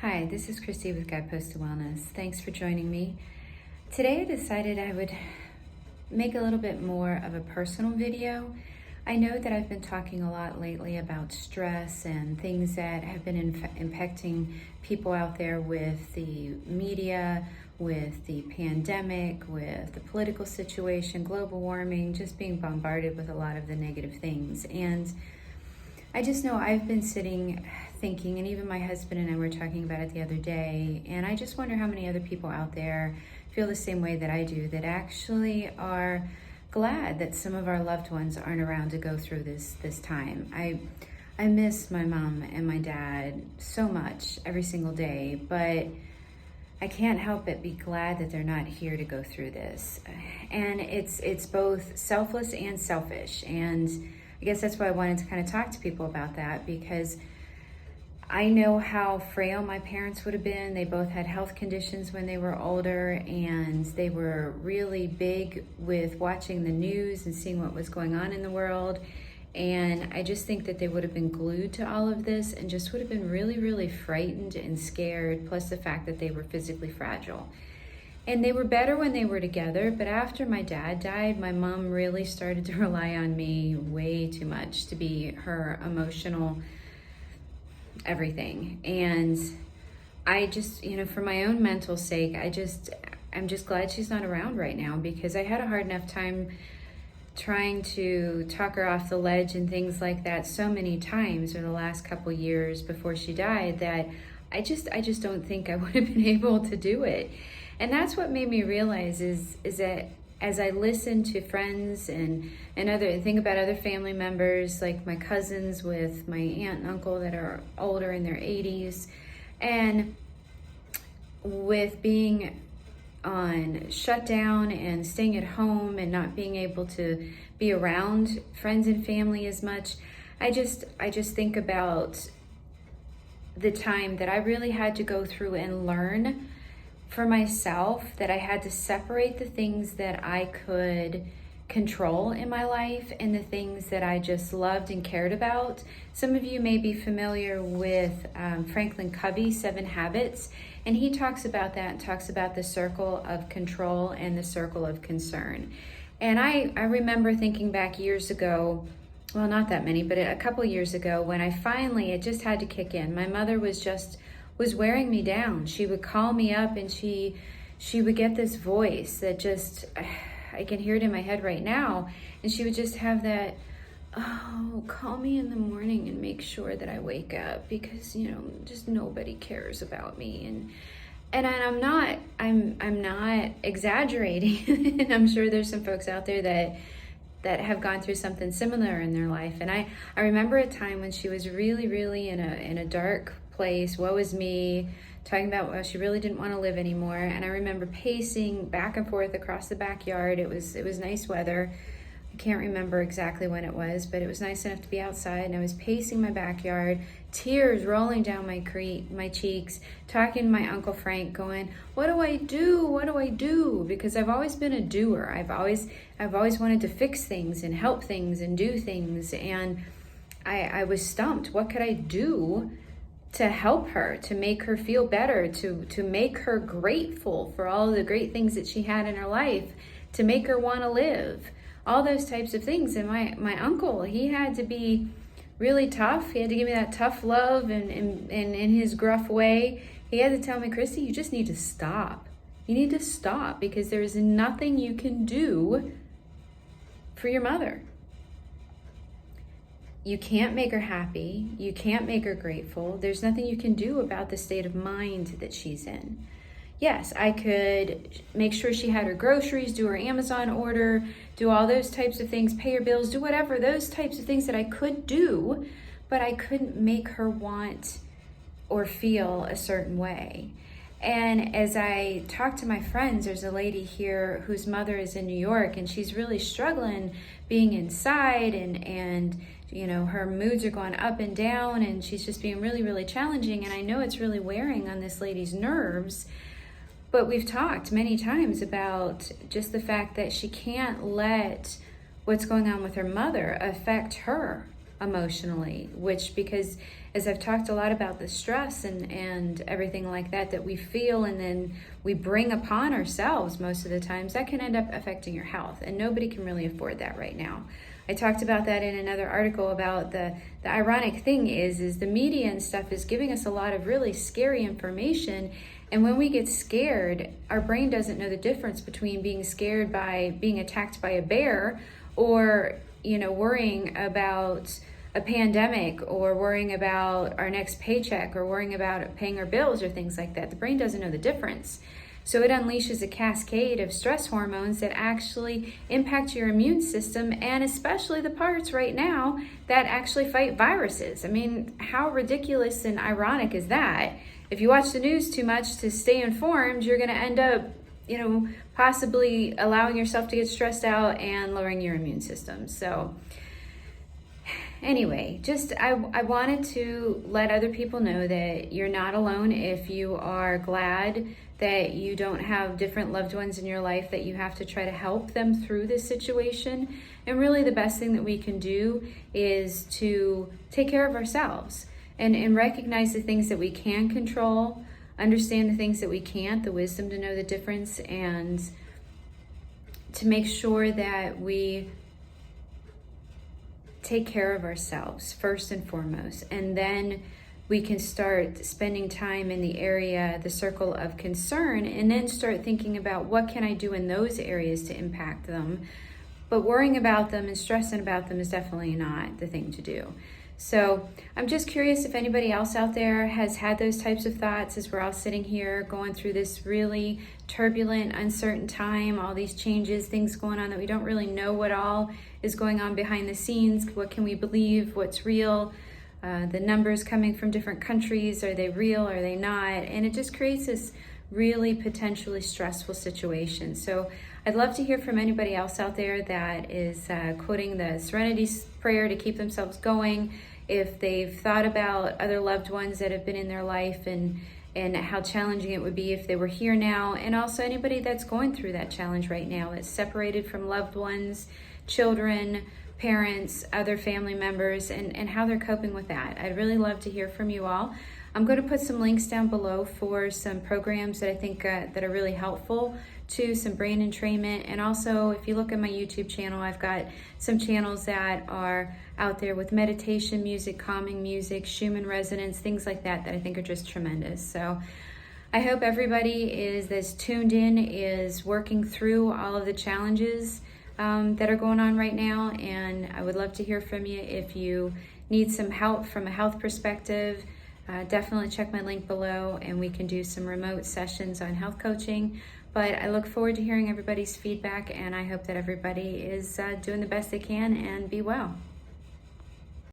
Hi, this is Christy with Guidepost to Wellness. Thanks for joining me. Today I decided I would make a little bit more of a personal video. I know that I've been talking a lot lately about stress and things that have been impacting people out there with the media, with the pandemic, with the political situation, global warming, just being bombarded with a lot of the negative things. And I just know I've been sitting thinking, and even my husband and I were talking about it the other day, and I just wonder how many other people out there feel the same way that I do, that actually are glad that some of our loved ones aren't around to go through this time. I miss my mom and my dad so much every single day, but I can't help but be glad that they're not here to go through this. And it's both selfless and selfish, and I guess that's why I wanted to kind of talk to people about that, because I know how frail my parents would have been. They both had health conditions when they were older, and they were really big with watching the news and seeing what was going on in the world. And I just think that they would have been glued to all of this and just would have been really, really frightened and scared, plus the fact that they were physically fragile. And they were better when they were together, but after my dad died, my mom really started to rely on me way too much to be her emotional everything. And I just, for my own mental sake, I'm just glad she's not around right now, because I had a hard enough time trying to talk her off the ledge and things like that so many times in the last couple years before she died, that I just don't think I would have been able to do it. And that's what made me realize is that as I listen to friends and think about other family members, like my cousins with my aunt and uncle that are older in their 80s, and with being on shutdown and staying at home and not being able to be around friends and family as much, I just think about the time that I really had to go through and learn for myself, that I had to separate the things that I could control in my life and the things that I just loved and cared about. Some of you may be familiar with Franklin Covey's 7 Habits, and he talks about that and talks about the circle of control and the circle of concern. And I remember thinking back years ago, well, not that many, but a couple years ago, when it just had to kick in. My mother was wearing me down. She would call me up, and she would get this voice that just, I can hear it in my head right now, and she would just have that, oh, call me in the morning and make sure that I wake up, because just nobody cares about me. And I'm not exaggerating. And I'm sure there's some folks out there that have gone through something similar in their life. And I remember a time when she was really, really in a dark place, woe is me, talking about, well, she really didn't want to live anymore. And I remember pacing back and forth across the backyard. It was nice weather. I can't remember exactly when it was, but it was nice enough to be outside, and I was pacing my backyard, tears rolling down my cheeks, talking to my Uncle Frank, going, what do I do? What do I do? Because I've always been a doer. I've always wanted to fix things and help things and do things, and I was stumped. What could I do to help her, to make her feel better, to make her grateful for all the great things that she had in her life, to make her want to live, all those types of things. And my uncle, he had to be really tough. He had to give me that tough love, and in his gruff way, he had to tell me, Christy, you just need to stop. You need to stop, because there is nothing you can do for your mother. You can't make her happy. You can't make her grateful. There's nothing you can do about the state of mind that she's in. Yes, I could make sure she had her groceries, do her Amazon order, do all those types of things, pay her bills, do whatever, those types of things that I could do, but I couldn't make her want or feel a certain way. And as I talk to my friends, there's a lady here whose mother is in New York, and she's really struggling being inside, and her moods are going up and down, and she's just being really, really challenging. And I know it's really wearing on this lady's nerves. But we've talked many times about just the fact that she can't let what's going on with her mother affect her. emotionally, which, because as I've talked a lot about the stress and everything like that that we feel and then we bring upon ourselves most of the times, that can end up affecting your health, and nobody can really afford that right now. I talked about that in another article about the ironic thing is the media and stuff is giving us a lot of really scary information, and when we get scared, our brain doesn't know the difference between being scared by being attacked by a bear or worrying about a pandemic or worrying about our next paycheck or worrying about paying our bills or things like that. The brain doesn't know the difference. So it unleashes a cascade of stress hormones that actually impact your immune system, and especially the parts right now that actually fight viruses. I mean, how ridiculous and ironic is that? If you watch the news too much to stay informed, you're going to end up possibly allowing yourself to get stressed out and lowering your immune system. So anyway, I wanted to let other people know that you're not alone. If you are glad that you don't have different loved ones in your life that you have to try to help them through this situation. And really the best thing that we can do is to take care of ourselves and recognize the things that we can control, understand the things that we can't, the wisdom to know the difference, and to make sure that we take care of ourselves first and foremost. And then we can start spending time in the circle of concern, and then start thinking about what can I do in those areas to impact them. But worrying about them and stressing about them is definitely not the thing to do. So I'm just curious if anybody else out there has had those types of thoughts as we're all sitting here going through this really turbulent, uncertain time, all these changes, things going on that we don't really know what all is going on behind the scenes. What can we believe? What's real? The numbers coming from different countries, are they real? Are they not? And it just creates this really potentially stressful situation. So I'd love to hear from anybody else out there that is quoting the Serenity prayer to keep themselves going, if they've thought about other loved ones that have been in their life and how challenging it would be if they were here now, and also anybody that's going through that challenge right now, that's separated from loved ones, children, parents, other family members, and how they're coping with that. I'd really love to hear from you all. I'm going to put some links down below for some programs that I think that are really helpful to some brain entrainment. And also, if you look at my YouTube channel, I've got some channels that are out there with meditation music, calming music, Schumann resonance, things like that I think are just tremendous. So I hope everybody that's tuned in is working through all of the challenges that are going on right now, and I would love to hear from you. If you need some help from a health perspective, definitely check my link below and we can do some remote sessions on health coaching. But I look forward to hearing everybody's feedback, and I hope that everybody is doing the best they can, and be well.